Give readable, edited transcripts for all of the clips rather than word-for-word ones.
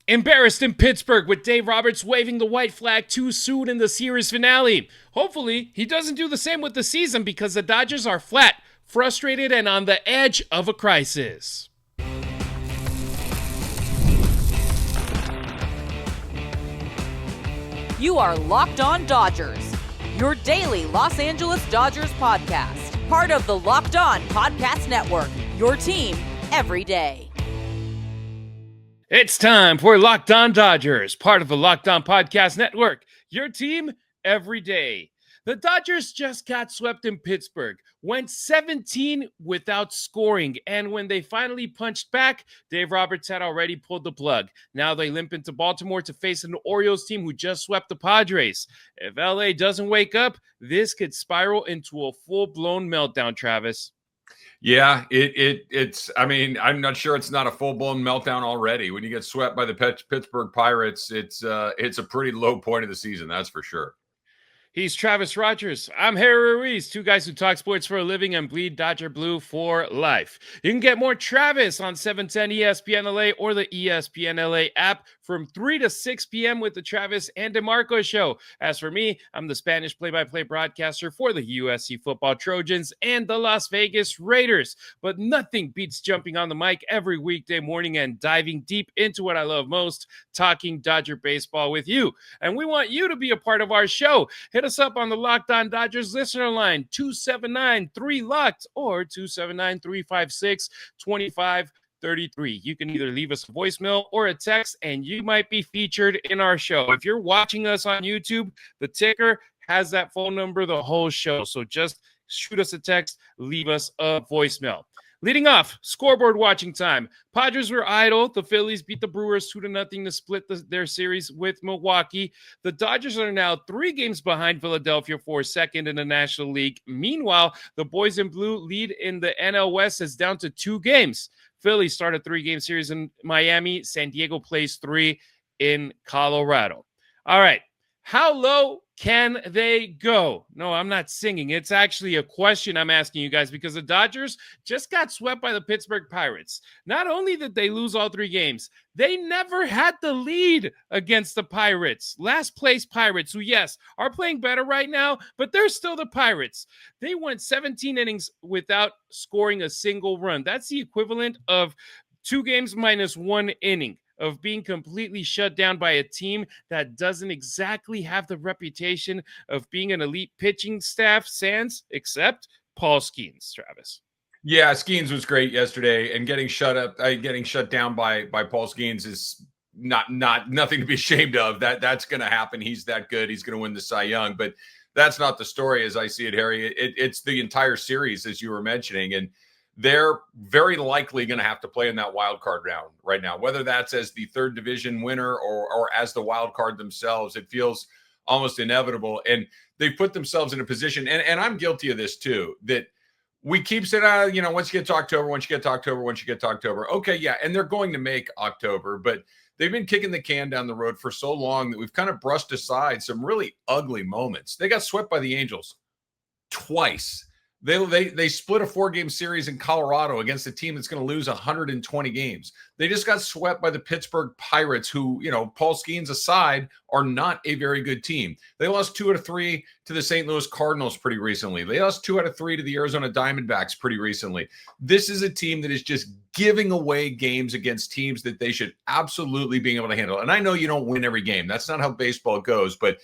Embarrassed in Pittsburgh with Dave Roberts waving the white flag too soon in the series finale. Hopefully, he doesn't do the same with the season because the Dodgers are flat, frustrated, and on the edge of a crisis. You are Locked On Dodgers, your daily Los Angeles Dodgers podcast. Part of the Locked On Podcast Network, your team every day. It's time for Locked On Dodgers, part of the Locked On Podcast Network, your team every day. The Dodgers just got swept in Pittsburgh, went 17 without scoring, and when they finally punched back, Dave Roberts had already pulled the plug. Now they limp into Baltimore to face an Orioles team who just swept the Padres. If LA doesn't wake up, this could spiral into a full-blown meltdown, Travis. Yeah, it's. I mean, I'm not sure it's not a full-blown meltdown already. When you get swept by the Pittsburgh Pirates, it's a pretty low point of the season, that's for sure. He's Travis Rogers. I'm Harry Ruiz, two guys who talk sports for a living and bleed Dodger blue for life. You can get more Travis on 710 ESPN LA or the ESPN LA app from 3 to 6 p.m. with the Travis and DeMarco show. As for me, I'm the Spanish play-by-play broadcaster for the USC football Trojans and the Las Vegas Raiders. But nothing beats jumping on the mic every weekday morning and diving deep into what I love most, talking Dodger baseball with you. And we want you to be a part of our show. Hit us up on the Locked On Dodgers listener line, 279-3-LOCKED or 279-356-2533. You can either leave us a voicemail or a text, and you might be featured in our show. If you're watching us on YouTube, the ticker has that phone number the whole show. So just shoot us a text, leave us a voicemail. Leading off, scoreboard watching time. Padres were idle. The Phillies beat the Brewers 2-0 to split their series with Milwaukee. The Dodgers are now 3 games behind Philadelphia for second in the National League. Meanwhile, the boys in blue lead in the NL West is down to 2 games. Philly started a 3-game series in Miami. San Diego plays 3 in Colorado. All right. How low can they go? No, I'm not singing. It's actually a question I'm asking you guys because the Dodgers just got swept by the Pittsburgh Pirates. Not only did they lose all 3 games, they never had the lead against the Pirates. Last place Pirates, who, yes, are playing better right now, but they're still the Pirates. They went 17 innings without scoring a single run. That's the equivalent of 2 games minus 1 inning of being completely shut down by a team that doesn't exactly have the reputation of being an elite pitching staff, sans, except Paul Skeens, Travis. Yeah, Skeens was great yesterday, and getting shut down by Paul Skeens is nothing to be ashamed of. That's going to happen. He's that good. He's going to win the Cy Young, but that's not the story as I see it, Harry. It's the entire series, as you were mentioning, and they're very likely going to have to play in that wild card round right now, whether that's as the third division winner or as the wild card themselves. It feels almost inevitable. And they've put themselves in a position, and I'm guilty of this too, that we keep saying, once you get to October. Okay, yeah, and they're going to make October, but they've been kicking the can down the road for so long that we've kind of brushed aside some really ugly moments. They got swept by the Angels twice. They split a 4-game series in Colorado against a team that's going to lose 120 games. They just got swept by the Pittsburgh Pirates, who, Paul Skeens aside, are not a very good team. They lost 2 out of 3 to the St. Louis Cardinals pretty recently. They lost 2 out of 3 to the Arizona Diamondbacks pretty recently. This is a team that is just giving away games against teams that they should absolutely be able to handle. And I know you don't win every game. That's not how baseball goes, but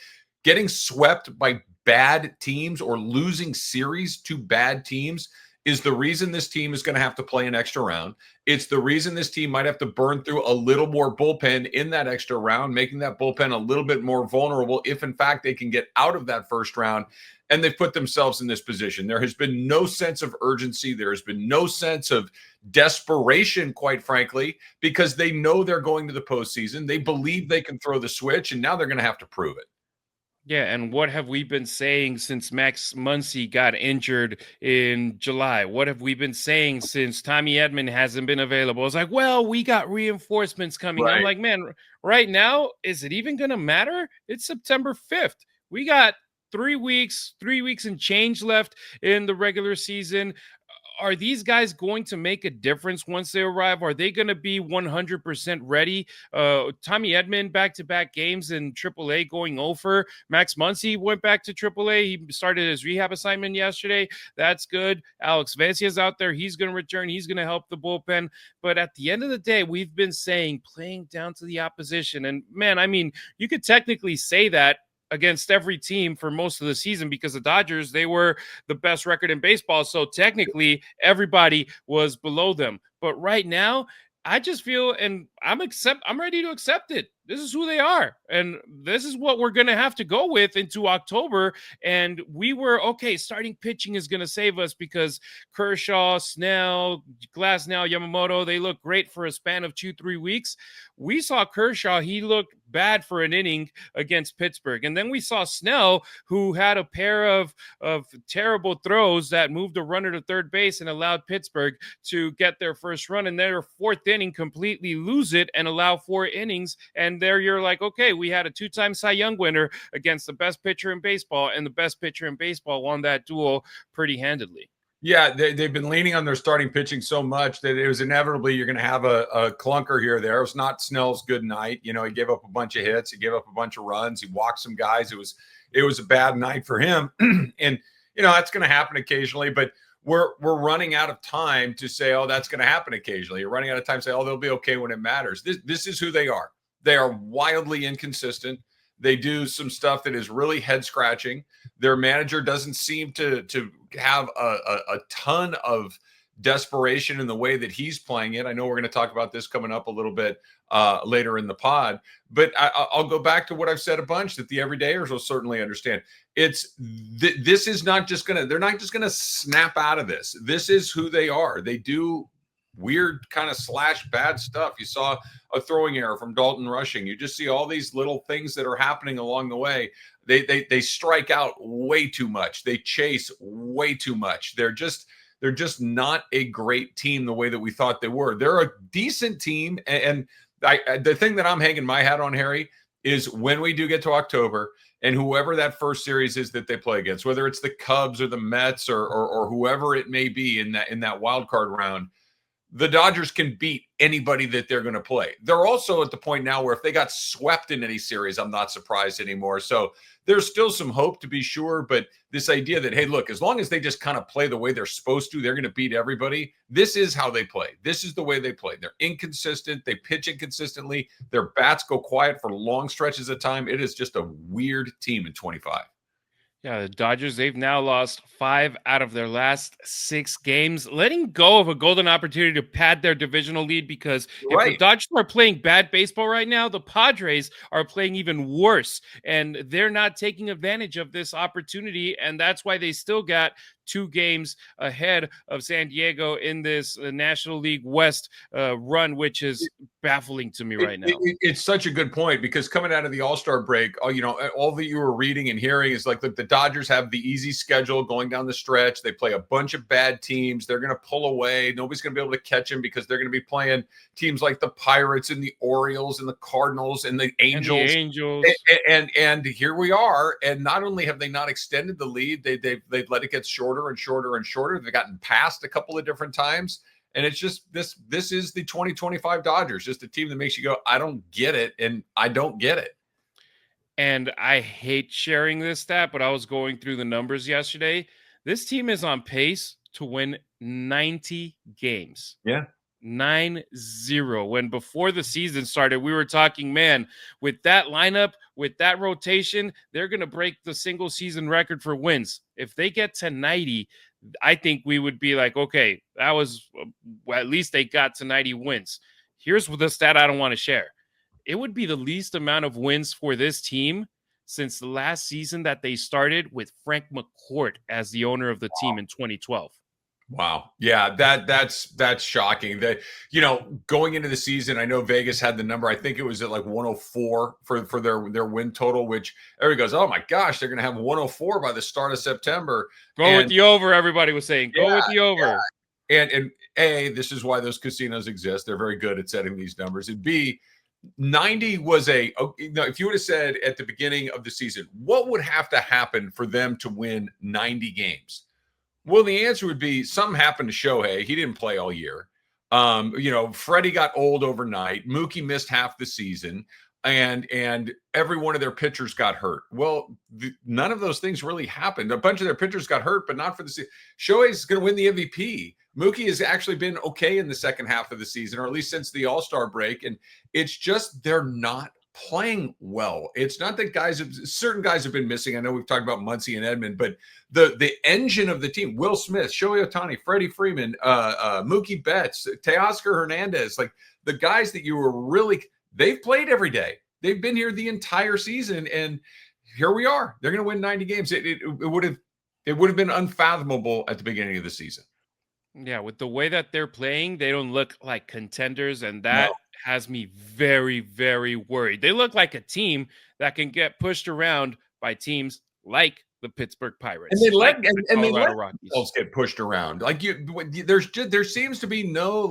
getting swept by bad teams or losing series to bad teams is the reason this team is going to have to play an extra round. It's the reason this team might have to burn through a little more bullpen in that extra round, making that bullpen a little bit more vulnerable if, in fact, they can get out of that first round. And they've put themselves in this position. There has been no sense of urgency. There has been no sense of desperation, quite frankly, because they know they're going to the postseason. They believe they can throw the switch, and now they're going to have to prove it. Yeah, and what have we been saying since Max Muncy got injured in July? What have we been saying since Tommy Edman hasn't been available? It's like, well, we got reinforcements coming. Right. I'm like, man, right now, is it even going to matter? It's September 5th. We got 3 weeks and change left in the regular season. are these guys going to make a difference once they arrive? Are they going to be 100% ready? Tommy Edman, back-to-back games in AAA going over. Max Muncy went back to AAA. He started his rehab assignment yesterday. That's good. Alex Vencia's out there. He's going to return. He's going to help the bullpen. But at the end of the day, we've been saying playing down to the opposition. And, man, I mean, you could technically say that against every team for most of the season because the Dodgers, they were the best record in baseball. So technically everybody was below them. But right now, I just feel, and I'm ready to accept it. This is who they are. And this is what we're going to have to go with into October. And we were, okay, starting pitching is going to save us because Kershaw, Snell, Glasnow, Yamamoto, they look great for a span of 2-3 weeks. We saw Kershaw, he looked bad for an inning against Pittsburgh. And then we saw Snell, who had a pair of terrible throws that moved a runner to third base and allowed Pittsburgh to get their first run. And their fourth inning completely lose it and allow 4 innings. And there you're like, okay, we had a 2-time Cy Young winner against the best pitcher in baseball, and the best pitcher in baseball won that duel pretty handedly. Yeah, they've been leaning on their starting pitching so much that it was inevitably you're going to have a clunker here or there. It was not Snell's good night. You know, he gave up a bunch of hits. He gave up a bunch of runs. He walked some guys. It was a bad night for him. And, you know, that's going to happen occasionally. But we're running out of time to say, oh, that's going to happen occasionally. You're running out of time to say, oh, they'll be okay when it matters. This is who they are. They are wildly inconsistent. They do some stuff that is really head scratching. Their manager doesn't seem to have a ton of desperation in the way that he's playing it. I know we're going to talk about this coming up a little bit later in the pod, but I'll go back to what I've said a bunch that the everydayers will certainly understand. This is not just they're not just going to snap out of this. This is who they are. They do weird kind of slash bad stuff. You saw a throwing error from Dalton Rushing. You just see all these little things that are happening along the way. They strike out way too much. They chase way too much. They're just not a great team the way that we thought they were. They're a decent team. And the thing that I'm hanging my hat on, Harry, is when we do get to October and whoever that first series is that they play against, whether it's the Cubs or the Mets or whoever it may be in that wild card round, the Dodgers can beat anybody that they're going to play. They're also at the point now where if they got swept in any series, I'm not surprised anymore. So there's still some hope to be sure. But this idea that, hey, look, as long as they just kind of play the way they're supposed to, they're going to beat everybody. This is how they play. This is the way they play. They're inconsistent. They pitch inconsistently. Their bats go quiet for long stretches of time. It is just a weird team in 25. Yeah, the Dodgers, they've now lost 5 out of their last 6 games, letting go of a golden opportunity to pad their divisional lead because if the Dodgers are playing bad baseball right now, the Padres are playing even worse, and they're not taking advantage of this opportunity, and that's why they still got 2 games ahead of San Diego in this National League West run, which is baffling to me right now. It's such a good point because coming out of the All-Star break, all that you were reading and hearing is like, look, the Dodgers have the easy schedule going down the stretch. They play a bunch of bad teams. They're going to pull away. Nobody's going to be able to catch them because they're going to be playing teams like the Pirates and the Orioles and the Cardinals and the Angels. And here we are. And not only have they not extended the lead, they've let it get shorter and shorter and shorter. They've gotten past a couple of different times. And it's just this is the 2025 Dodgers, just a team that makes you go, I don't get it. And I don't get it. And I hate sharing this stat, but I was going through the numbers yesterday. This team is on pace to win 90 games. Yeah. 9-0. When before the season started, we were talking, man, with that lineup, with that rotation, they're going to break the single season record for wins. If they get to 90, I think we would be like, okay, that was at least they got to 90 wins. Here's the stat I don't want to share. It would be the least amount of wins for this team since the last season that they started with Frank McCourt as the owner of the team in 2012. Wow. Yeah, that's shocking. That, going into the season, I know Vegas had the number. I think it was at like 104 for their win total, which everybody goes, oh my gosh, they're going to have 104 by the start of September. Go with the over, everybody was saying. Go with the over. Yeah. And A, this is why those casinos exist. They're very good at setting these numbers. And B, 90 was if you would have said at the beginning of the season, what would have to happen for them to win 90 games? Well, the answer would be something happened to Shohei. He didn't play all year. Freddie got old overnight. Mookie missed half the season, and every one of their pitchers got hurt. Well, none of those things really happened. A bunch of their pitchers got hurt, but not for the season. Shohei's going to win the MVP. Mookie has actually been okay in the second half of the season, or at least since the All-Star break, and it's just they're not playing well. It's not that certain guys have been missing. I know we've talked about Muncy and Edman, but the engine of the team, Will Smith, Shohei Ohtani, Freddie Freeman, Mookie Betts, Teoscar Hernandez, like the guys that you were really, they've played every day. They've been here the entire season, and here we are. They're going to win 90 games. It would have been unfathomable at the beginning of the season. Yeah, with the way that they're playing, they don't look like contenders, and that has me very, very worried. They look like a team that can get pushed around by teams like the Pittsburgh Pirates, and they let Rockies themselves get pushed around. Like there seems to be no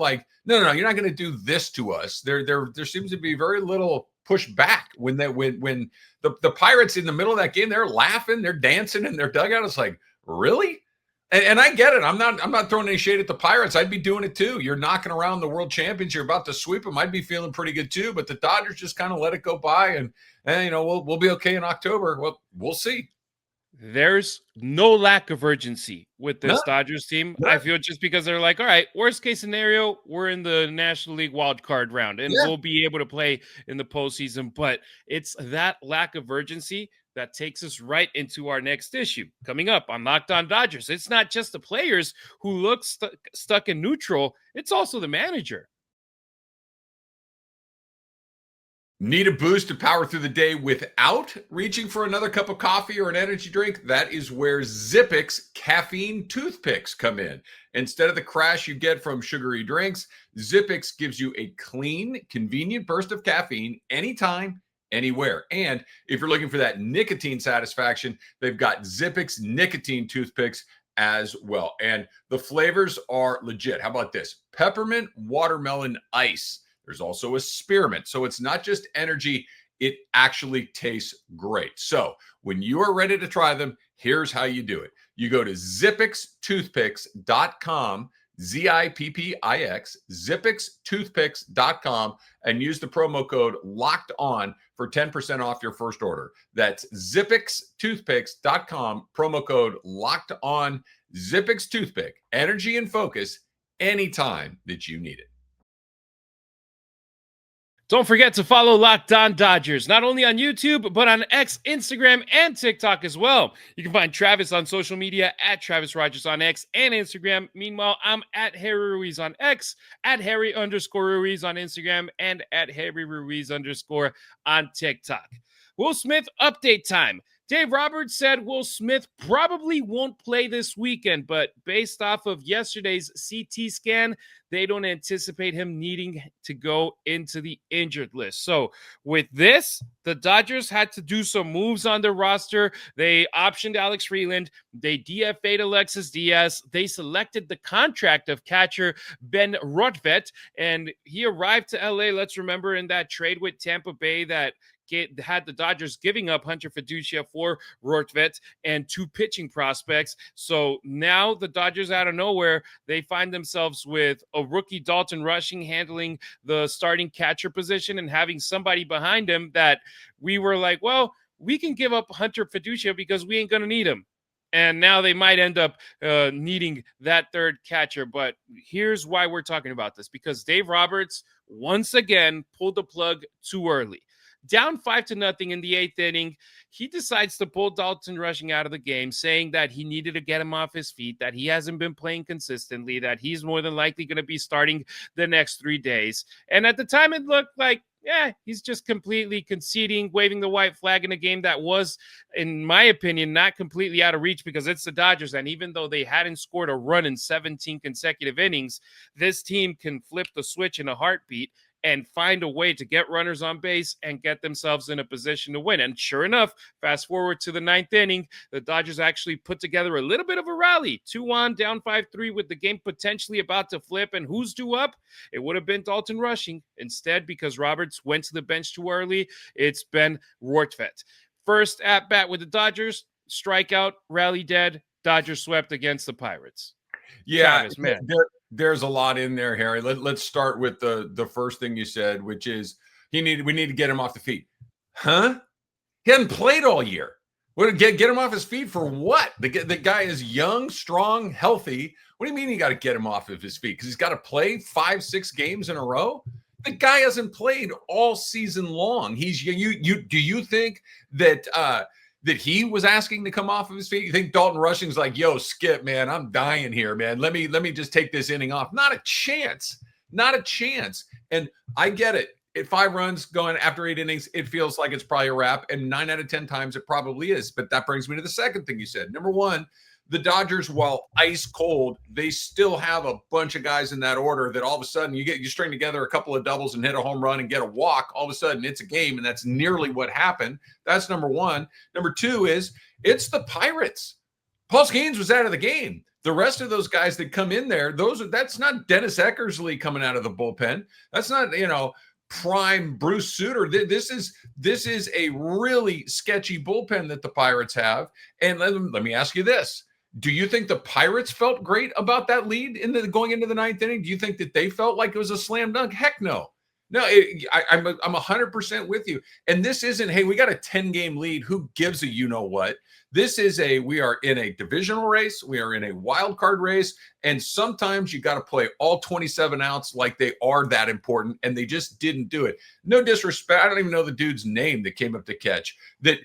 no, you're not going to do this to us. There seems to be very little push back when the Pirates in the middle of that game, they're laughing, they're dancing in their dugout. It's like, really? And I get it. I'm not throwing any shade at the Pirates. I'd be doing it too. You're knocking around the world champions. You're about to sweep them. I'd be feeling pretty good too. But the Dodgers just kind of let it go by, and we'll be okay in October. Well, we'll see. There's no lack of urgency with this Dodgers team. I feel just because they're like, all right, worst case scenario, we're in the National League wild card round, and we'll be able to play in the postseason. But it's that lack of urgency that takes us right into our next issue coming up on Locked On Dodgers. It's not just the players who look stuck in neutral. It's also the manager. Need a boost to power through the day without reaching for another cup of coffee or an energy drink? That is where Zippix caffeine toothpicks come in. Instead of the crash you get from sugary drinks, Zippix gives you a clean, convenient burst of caffeine anytime, anywhere. And if you're looking for that nicotine satisfaction, they've got Zippix nicotine toothpicks as well. And the flavors are legit. How about this? Peppermint watermelon ice. There's also a spearmint. So it's not just energy, it actually tastes great. So when you are ready to try them, here's how you do it. You go to zippixtoothpicks.com, ZIPPIX, zippixtoothpicks.com, and use the promo code LOCKED ON for 10% off your first order. That's zippixtoothpicks.com, promo code LOCKED ON. Zippix Toothpick, energy and focus anytime that you need it. Don't forget to follow Locked On Dodgers, not only on YouTube, but on X, Instagram, and TikTok as well. You can find Travis on social media at Travis Rogers on X and Instagram. Meanwhile, I'm at Harry Ruiz on X, at Harry_Ruiz on Instagram, and at Harry Ruiz_ on TikTok. Will Smith update time. Dave Roberts said Will Smith probably won't play this weekend, but based off of yesterday's CT scan, they don't anticipate him needing to go into the injured list. So with this, the Dodgers had to do some moves on their roster. They optioned Alex Freeland. They DFA'd Alexis Diaz. They selected the contract of catcher Ben Rotvet, and he arrived to LA. Let's remember in that trade with Tampa Bay that had the Dodgers giving up Hunter Fiducia for Rortvet and two pitching prospects. So now the Dodgers out of nowhere, they find themselves with a rookie Dalton Rushing handling the starting catcher position and having somebody behind him that we were like, well, we can give up Hunter Fiducia because we ain't going to need him. And now they might end up needing that third catcher. But here's why we're talking about this, because Dave Roberts once again pulled the plug too early. Down 5-0 in the 8th inning, he decides to pull Dalton Rushing out of the game, saying that he needed to get him off his feet, that he hasn't been playing consistently, that he's more than likely going to be starting the next 3 days. And at the time, it looked like, he's just completely conceding, waving the white flag in a game that was, in my opinion, not completely out of reach because it's the Dodgers. And even though they hadn't scored a run in 17 consecutive innings, this team can flip the switch in a heartbeat and find a way to get runners on base and get themselves in a position to win. And sure enough, fast forward to the 9th inning, the Dodgers actually put together a little bit of a rally. 2-1, down 5-3 with the game potentially about to flip. And who's due up? It would have been Dalton Rushing. Instead, because Roberts went to the bench too early, it's Ben Rortvet. First at bat with the Dodgers, strikeout, rally dead. Dodgers swept against the Pirates. Yeah, Travis, man. there's a lot in there, Harry. Let's start with the first thing you said, which is we need to get him off the feet. Huh? He hadn't played all year. What, get him off his feet for what? The guy is young, strong, healthy. What do you mean you got to get him off of his feet? Because he's got to play 5-6 games in a row? The guy hasn't played all season long. Do you think that that he was asking to come off of his feet? You think Dalton Rushing's like, yo, Skip, man, I'm dying here, man. Let me just take this inning off. Not a chance. Not a chance. And I get it. At 5 runs going after 8 innings, it feels like it's probably a wrap. And 9 out of 10 times it probably is. But that brings me to the second thing you said. Number one, the Dodgers, while ice cold, they still have a bunch of guys in that order that all of a sudden you string together a couple of doubles and hit a home run and get a walk. All of a sudden it's a game, and that's nearly what happened. That's number one. Number two is it's the Pirates. Paul Skeens was out of the game. The rest of those guys that come in there, that's not Dennis Eckersley coming out of the bullpen. That's not, prime Bruce Sutter. This is a really sketchy bullpen that the Pirates have. And let me ask you this. Do you think the Pirates felt great about that lead going into the 9th inning? Do you think that they felt like it was a slam dunk? Heck no. No, I'm 100% with you. And this isn't, hey, we got a 10-game lead. Who gives a you-know-what? This is we are in a divisional race. We are in a wild card race. And sometimes you got to play all 27 outs like they are that important. And they just didn't do it. No disrespect. I don't even know the dude's name that came up to catch. That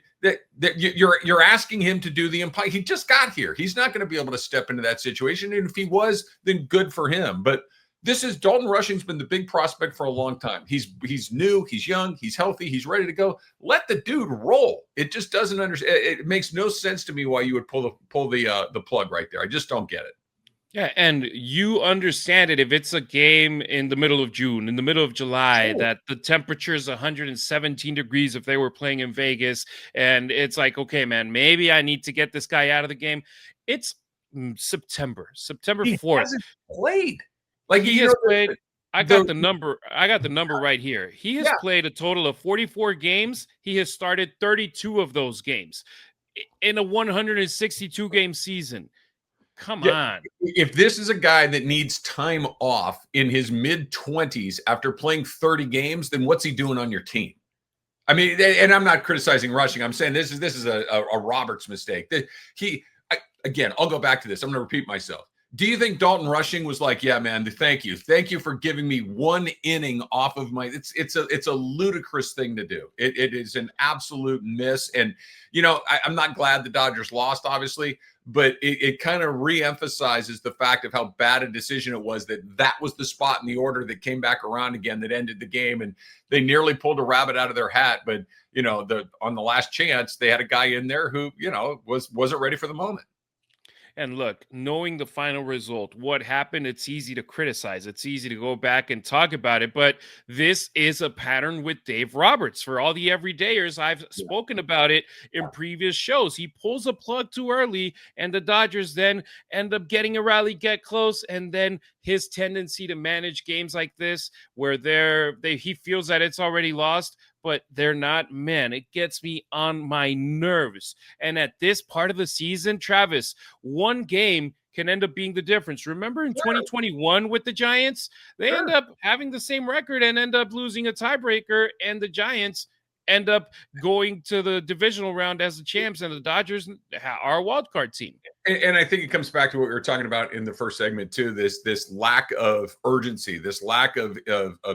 you're asking him to do the impossible. He just got here. He's not going to be able to step into that situation. And if he was, then good for him. But this is Dalton Rushing's been the big prospect for a long time. He's new, he's young, he's healthy, he's ready to go. Let the dude roll. It just doesn't understand. It makes no sense to me why you would pull the plug right there. I just don't get it. Yeah, and you understand it if it's a game in the middle of June, in the middle of July, that the temperature is 117 degrees if they were playing in Vegas, and it's like, okay, man, maybe I need to get this guy out of the game. It's September 4th. He hasn't played. Like he has played. I got the number right here. He has played a total of 44 games. He has started 32 of those games in a 162 game season. Come on. If this is a guy that needs time off in his mid-20s after playing 30 games, then what's he doing on your team? I mean, and I'm not criticizing Rushing. I'm saying this is a Roberts mistake. Again, I'll go back to this. I'm going to repeat myself. Do you think Dalton Rushing was like, yeah, man, thank you for giving me 1 inning off of my, it's a ludicrous thing to do. It is an absolute miss. And, I'm not glad the Dodgers lost, obviously, but it kind of reemphasizes the fact of how bad a decision it was that was the spot in the order that came back around again that ended the game. And they nearly pulled a rabbit out of their hat. But, on the last chance, they had a guy in there who, wasn't ready for the moment. And look, knowing the final result, what happened, it's easy to criticize. It's easy to go back and talk about it. But this is a pattern with Dave Roberts. For all the everydayers, I've spoken about it in previous shows. He pulls a plug too early, and the Dodgers then end up getting a rally, get close, and then his tendency to manage games like this where he feels that it's already lost, but they're not. Man, it gets me on my nerves. And at this part of the season, Travis, one game can end up being the difference. Remember in 2021 with the Giants, they end up having the same record and end up losing a tiebreaker, and the Giants end up going to the divisional round as the champs, and the Dodgers are a wild card team. And I think it comes back to what we were talking about in the first segment too, this lack of urgency, this lack of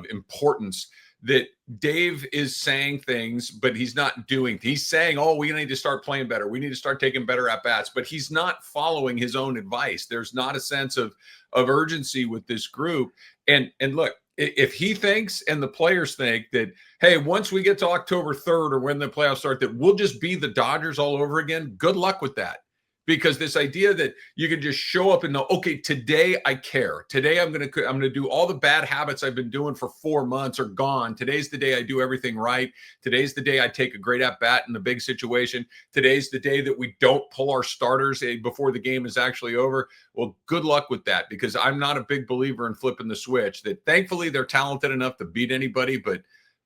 importance, that Dave is saying things, but he's not doing. He's saying, oh, we need to start playing better. We need to start taking better at-bats, but he's not following his own advice. There's not a sense of urgency with this group. And look, if he thinks and the players think that, hey, once we get to October 3rd or when the playoffs start, that we'll just be the Dodgers all over again, good luck with that. Because this idea that you can just show up and know, okay, today I care. Today I'm gonna do all the bad habits I've been doing for 4 months are gone. Today's the day I do everything right. Today's the day I take a great at bat in the big situation. Today's the day that we don't pull our starters before the game is actually over. Well, good luck with that, because I'm not a big believer in flipping the switch. That thankfully they're talented enough to beat anybody, but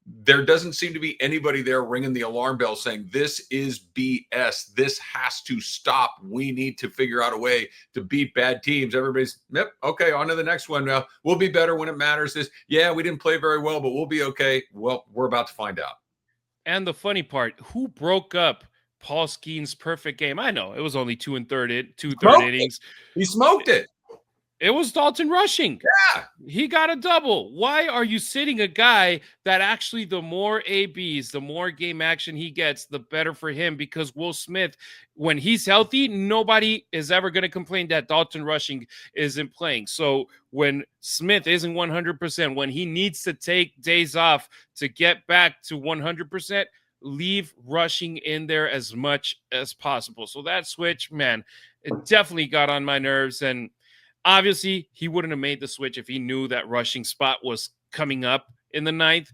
there doesn't seem to be anybody there ringing the alarm bell saying this is BS. This has to stop. We need to figure out a way to beat bad teams. Everybody's, yep, okay, on to the next one now. We'll be better when it matters. Yeah, we didn't play very well, but we'll be okay. Well, we're about to find out. And the funny part, who broke up Paul Skeens' perfect game? I know it was only two third innings. He smoked it. It was Dalton Rushing. Yeah. He got a double. Why are you sitting a guy that actually the more ABs, the more game action he gets, the better for him? Because Will Smith, when he's healthy, nobody is ever going to complain that Dalton Rushing isn't playing. So when Smith isn't 100%, when he needs to take days off to get back to 100%, leave Rushing in there as much as possible. So that switch, man, it definitely got on my nerves. And obviously, he wouldn't have made the switch if he knew that Rushing spot was coming up in the ninth.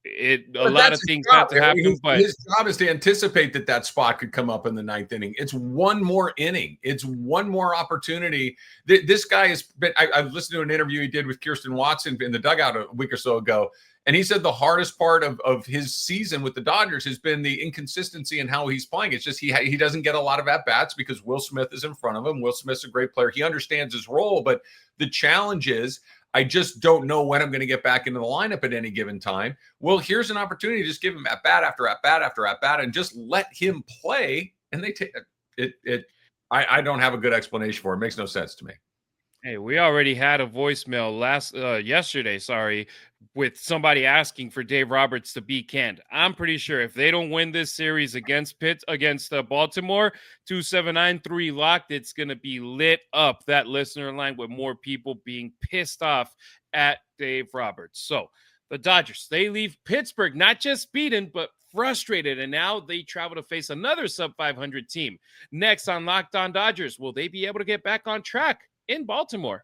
A lot of things had to happen, but his job is to anticipate that spot could come up in the ninth inning. It's one more inning. It's one more opportunity. This guy has been. I listened to an interview he did with Kirsten Watson in the dugout a week or so ago, and he said the hardest part of his season with the Dodgers has been the inconsistency in how he's playing. It's just he doesn't get a lot of at-bats because Will Smith is in front of him. Will Smith's a great player. He understands his role, but the challenge is I just don't know when I'm going to get back into the lineup at any given time. Well, here's an opportunity to just give him at-bat after at-bat after at-bat and just let him play, and they take it. I don't have a good explanation for it. It makes no sense to me. Hey, we already had a voicemail yesterday, with somebody asking for Dave Roberts to be canned. I'm pretty sure if they don't win this series against Baltimore, 2793 locked, it's going to be lit up, that listener line, with more people being pissed off at Dave Roberts. So the Dodgers, they leave Pittsburgh not just beaten, but frustrated, and now they travel to face another sub-500 team. Next on Locked On Dodgers, will they be able to get back on track in Baltimore?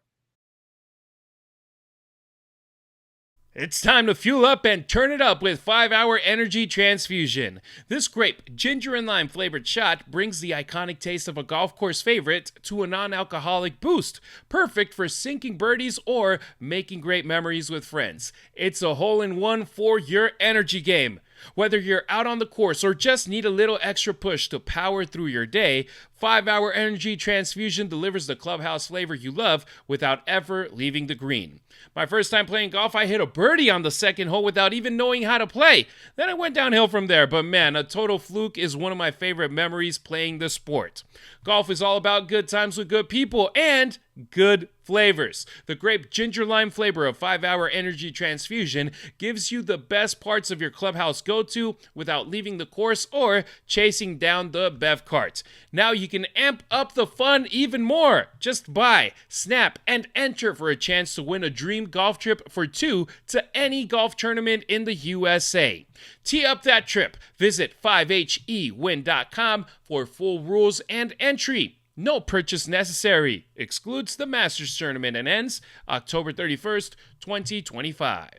It's time to fuel up and turn it up with 5-Hour Energy Transfusion. This grape, ginger and lime flavored shot brings the iconic taste of a golf course favorite to a non-alcoholic boost, perfect for sinking birdies or making great memories with friends. It's a hole-in-one for your energy game. Whether you're out on the course or just need a little extra push to power through your day, 5-Hour Energy Transfusion delivers the clubhouse flavor you love without ever leaving the green. My first time playing golf, I hit a birdie on the second hole without even knowing how to play. Then I went downhill from there, but man, a total fluke is one of my favorite memories playing the sport. Golf is all about good times with good people and good flavors. The grape ginger lime flavor of 5-Hour Energy Transfusion gives you the best parts of your clubhouse go-to without leaving the course or chasing down the bev cart. Now you can amp up the fun even more. Just buy, snap, and enter for a chance to win a dream golf trip for two to any golf tournament in the USA. Tee up that trip. Visit 5hewin.com for full rules and entry. No purchase necessary. Excludes the Masters tournament and ends October 31st, 2025.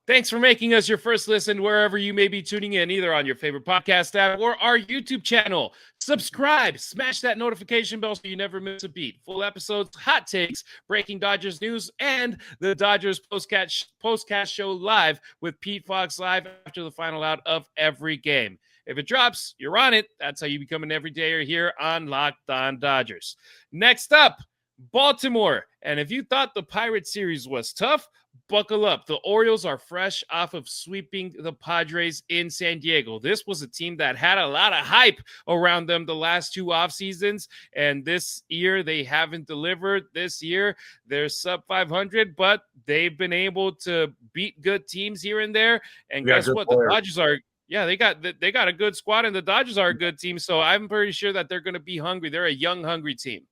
Thanks for making us your first listen wherever you may be tuning in, either on your favorite podcast app or our YouTube channel. Subscribe, smash that notification bell so you never miss a beat. Full episodes, hot takes, breaking Dodgers news, and the Dodgers postcast show live with Pete Fox live after the final out of every game. If it drops, you're on it. That's how you become an everydayer here on Locked On Dodgers. Next up, Baltimore. And if you thought the Pirates series was tough, buckle up. The Orioles are fresh off of sweeping the Padres in San Diego. This was a team that had a lot of hype around them the last two off seasons, and this year they haven't delivered. This year they're sub 500, but they've been able to beat good teams here and there. And guess what? The Dodgers are. Yeah, they got a good squad, and the Dodgers are a good team, so I'm pretty sure that they're going to be hungry. They're a young, hungry team.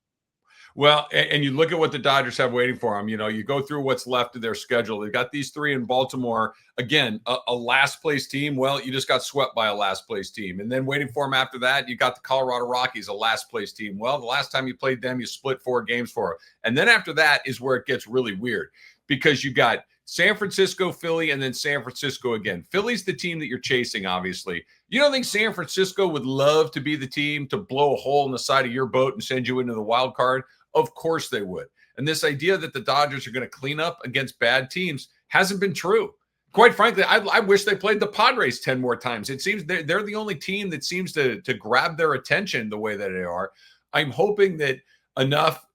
Well, and you look at what the Dodgers have waiting for them. You know, you go through what's left of their schedule. They've got these three in Baltimore. Again, a last-place team. Well, you just got swept by a last-place team. And then waiting for them after that, you got the Colorado Rockies, a last-place team. Well, the last time you played them, you split 4 games for them. And then after that is where it gets really weird because you got San Francisco, Philly, and then San Francisco again. Philly's the team that you're chasing, obviously. You don't think San Francisco would love to be the team to blow a hole in the side of your boat and send you into the wild card? Of course they would. And this idea that the Dodgers are going to clean up against bad teams hasn't been true. Quite frankly, I wish they played the Padres 10 more times. It seems they're the only team that seems to grab their attention the way that they are. I'm hoping that enough,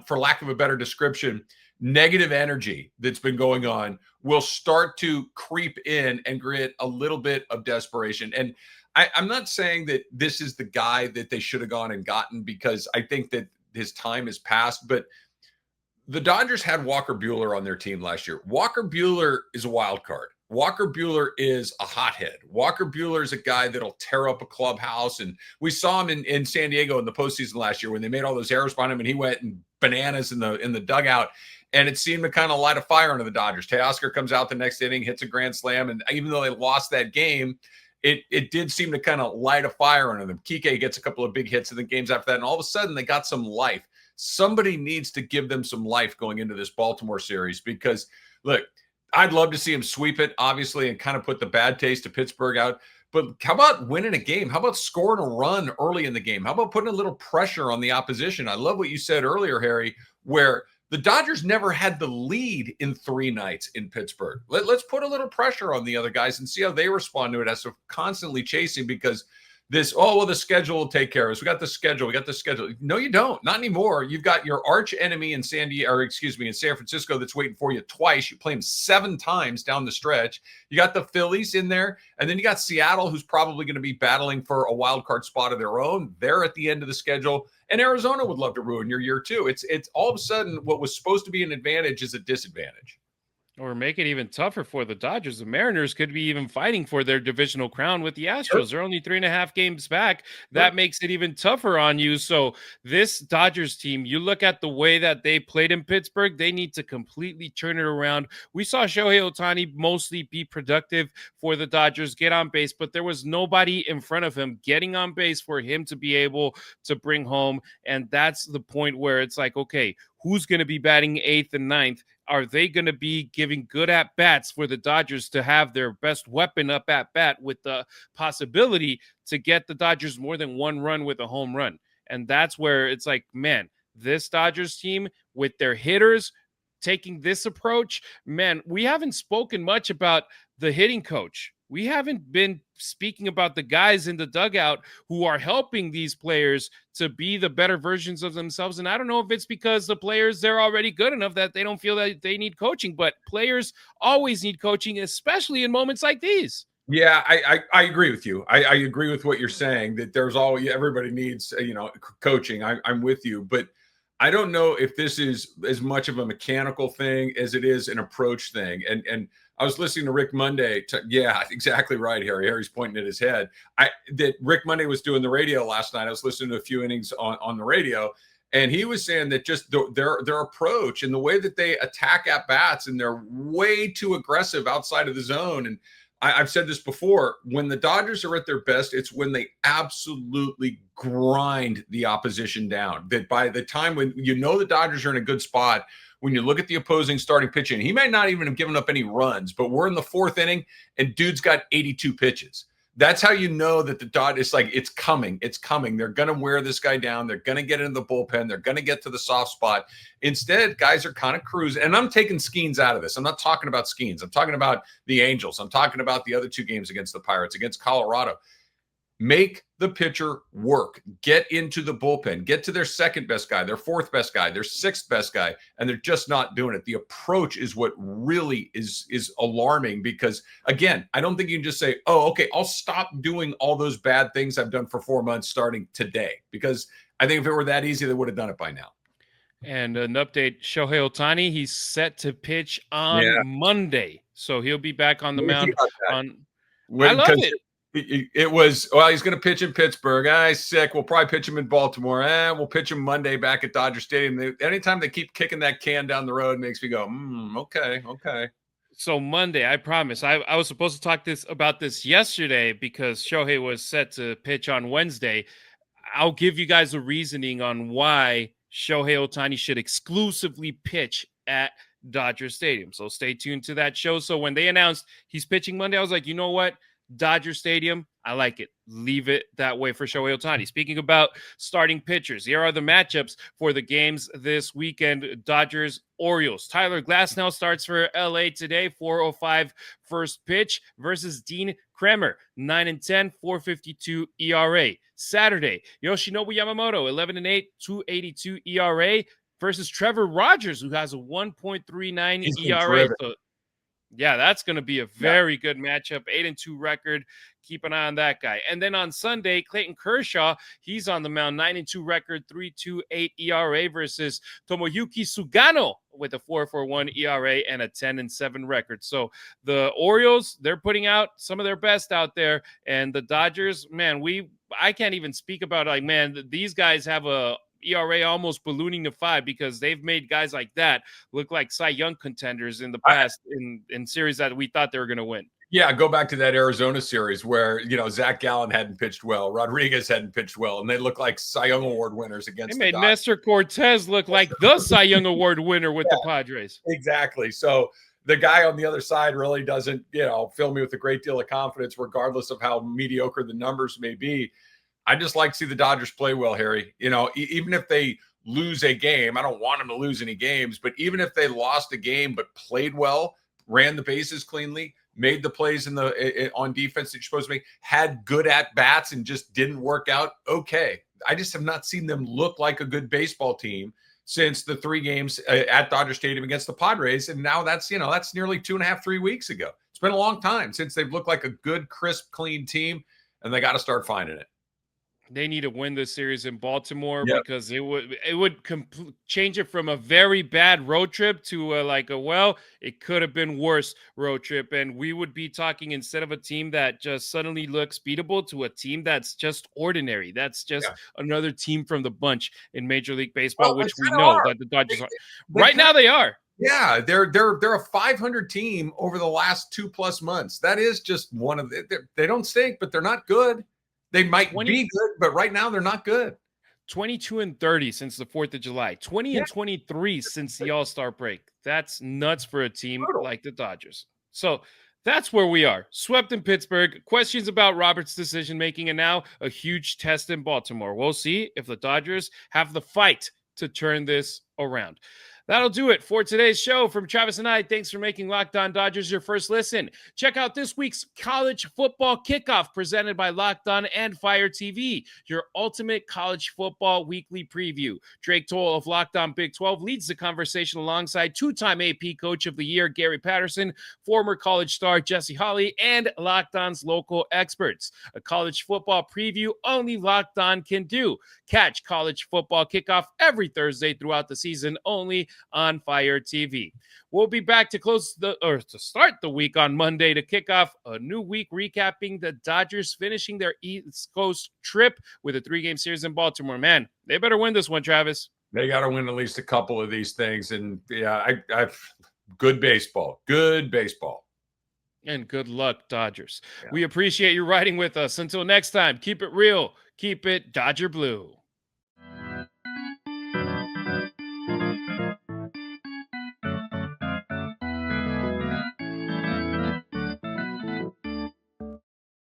for lack of a better description, negative energy that's been going on will start to creep in and create a little bit of desperation. And I'm not saying that this is the guy that they should have gone and gotten, because I think that his time has passed. But the Dodgers had Walker Buehler on their team last year. Walker Buehler is a wild card. Walker Buehler is a hothead. Walker Buehler is a guy that'll tear up a clubhouse. And we saw him in San Diego in the postseason last year when they made all those errors behind him and he went and bananas in the dugout. And it seemed to kind of light a fire under the Dodgers. Teoscar comes out the next inning, hits a grand slam. And even though they lost that game, it did seem to kind of light a fire under them. Kike gets a couple of big hits in the games after that. And all of a sudden they got some life. Somebody needs to give them some life going into this Baltimore series, because look, I'd love to see him sweep it, obviously, and kind of put the bad taste of Pittsburgh out. But how about winning a game? How about scoring a run early in the game? How about putting a little pressure on the opposition? I love what you said earlier, Harry, where the Dodgers never had the lead in 3 nights in Pittsburgh. Let's put a little pressure on the other guys and see how they respond to it, as of constantly chasing, because the schedule will take care of us. We got the schedule. No, you don't. Not anymore. You've got your arch enemy in San Francisco that's waiting for you twice. You play them 7 times down the stretch. You got the Phillies in there, and then you got Seattle, who's probably going to be battling for a wild card spot of their own. They're at the end of the schedule, and Arizona would love to ruin your year too. It's all of a sudden what was supposed to be an advantage is a disadvantage. Or make it even tougher for the Dodgers. The Mariners could be even fighting for their divisional crown with the Astros. Sure. They're only 3.5 games back. That makes it even tougher on you. So this Dodgers team, you look at the way that they played in Pittsburgh, they need to completely turn it around. We saw Shohei Ohtani mostly be productive for the Dodgers, get on base, but there was nobody in front of him getting on base for him to be able to bring home. And that's the point where it's like, okay, who's going to be batting 8th and 9th? Are they going to be giving good at-bats for the Dodgers to have their best weapon up at bat, with the possibility to get the Dodgers more than 1 run with a home run? And that's where it's like, man, this Dodgers team with their hitters taking this approach, man, we haven't spoken much about the hitting coach. We haven't been speaking about the guys in the dugout who are helping these players to be the better versions of themselves. And I don't know if it's because the players, they're already good enough that they don't feel that they need coaching, but players always need coaching, especially in moments like these. Yeah, I agree with you. I agree with what you're saying, that there's always, everybody needs, coaching. I'm with you, but I don't know if this is as much of a mechanical thing as it is an approach thing. And I was listening to Rick Monday. Yeah, exactly right, Harry. Harry's pointing at his head. That Rick Monday was doing the radio last night. I was listening to a few innings on the radio, and he was saying that just their approach and the way that they attack at bats, and they're way too aggressive outside of the zone. And I've said this before, when the Dodgers are at their best, it's when they absolutely grind the opposition down. That by the time when the Dodgers are in a good spot, when you look at the opposing starting pitching, he may not even have given up any runs, but we're in the 4th inning and dude's got 82 pitches. That's how you know that the Dodgers, it's coming. It's coming. They're going to wear this guy down. They're going to get into the bullpen. They're going to get to the soft spot. Instead, guys are kind of cruising. And I'm taking Skeens out of this. I'm not talking about Skeens. I'm talking about the Angels. I'm talking about the other 2 games against the Pirates, against Colorado. Make the pitcher work. Get into the bullpen. Get to their 2nd best guy, their 4th best guy, their 6th best guy, and they're just not doing it. The approach is what really is alarming, because, again, I don't think you can just say, oh, okay, I'll stop doing all those bad things I've done for 4 months starting today, because I think if it were that easy, they would have done it by now. And an update, Shohei Ohtani, he's set to pitch on Monday, so he'll be back on the mound. I love it. It was, he's going to pitch in Pittsburgh. He's sick. We'll probably pitch him in Baltimore. We'll pitch him Monday back at Dodger Stadium. Anytime they keep kicking that can down the road, makes me go, okay. So Monday, I promise. I was supposed to talk about this yesterday because Shohei was set to pitch on Wednesday. I'll give you guys a reasoning on why Shohei Ohtani should exclusively pitch at Dodger Stadium. So stay tuned to that show. So when they announced he's pitching Monday, I was like, you know what? Dodger Stadium, I like it. Leave it that way for Shohei Ohtani. Speaking about starting pitchers, here are the matchups for the games this weekend. Dodgers, Orioles. Tyler Glasnow starts for LA today, 4:05 first pitch versus Dean Kremer, 9-10, 4.52 ERA. Saturday, Yoshinobu Yamamoto, 11-8, 2.82 ERA versus Trevor Rodgers, who has a 1.39 ERA. So, yeah, that's going to be a very good matchup. 8-2 record. Keep an eye on that guy. And then on Sunday, Clayton Kershaw, he's on the mound, 9-2 record, 3.28 ERA versus Tomoyuki Sugano with a 4.41 ERA and a 10-7 record. So the Orioles, they're putting out some of their best out there, and the Dodgers, man, I can't even speak about it. Like, man, these guys have a ERA almost ballooning to 5 because they've made guys like that look like Cy Young contenders in the past in series that we thought they were going to win. Yeah, go back to that Arizona series where, Zach Gallen hadn't pitched well, Rodriguez hadn't pitched well, and they look like Cy Young Award winners against They made Nestor Cortez look like the Cy Young Award winner with the Padres. Exactly. So the guy on the other side really doesn't, fill me with a great deal of confidence, regardless of how mediocre the numbers may be. I just like to see the Dodgers play well, Harry. Even if they lose a game, I don't want them to lose any games, but even if they lost a game but played well, ran the bases cleanly, made the plays on defense that you're supposed to make, had good at-bats and just didn't work out, okay. I just have not seen them look like a good baseball team since the 3 games at Dodger Stadium against the Padres, and now that's nearly 2.5, 3 weeks ago. It's been a long time since they've looked like a good, crisp, clean team, and they got to start finding it. They need to win this series in Baltimore because it would change it from a very bad road trip to it could have been worse road trip. And we would be talking, instead of a team that just suddenly looks beatable, to a team that's just ordinary. That's just another team from the bunch in Major League Baseball, which we know that the Dodgers are. Right now they are. Yeah, they're a 500 team over the last 2+ months. That is just one of they don't stink, but they're not good. They might be good, but right now they're not good. 22-30 since the 4th of July. 20-23 since the All-Star break. That's nuts for a team like the Dodgers. So that's where we are. Swept in Pittsburgh. Questions about Roberts' decision-making, and now a huge test in Baltimore. We'll see if the Dodgers have the fight to turn this around. That'll do it for today's show. From Travis and I, thanks for making Locked On Dodgers your first listen. Check out this week's college football kickoff presented by Locked On and Fire TV, your ultimate college football weekly preview. Drake Toll of Locked On Big 12 leads the conversation alongside 2-time AP Coach of the Year Gary Patterson, former college star Jesse Holley, and Locked On's local experts. A college football preview only Locked On can do. Catch college football kickoff every Thursday throughout the season, only on Fire TV. We'll be back to start the week on Monday to kick off a new week, recapping the Dodgers finishing their East Coast trip with a 3-game series in Baltimore. Man, they better win this one, Travis. They got to win at least a couple of these things, and I've good baseball. And good luck, Dodgers. We appreciate you riding with us. Until next time, keep it real, keep it Dodger Blue.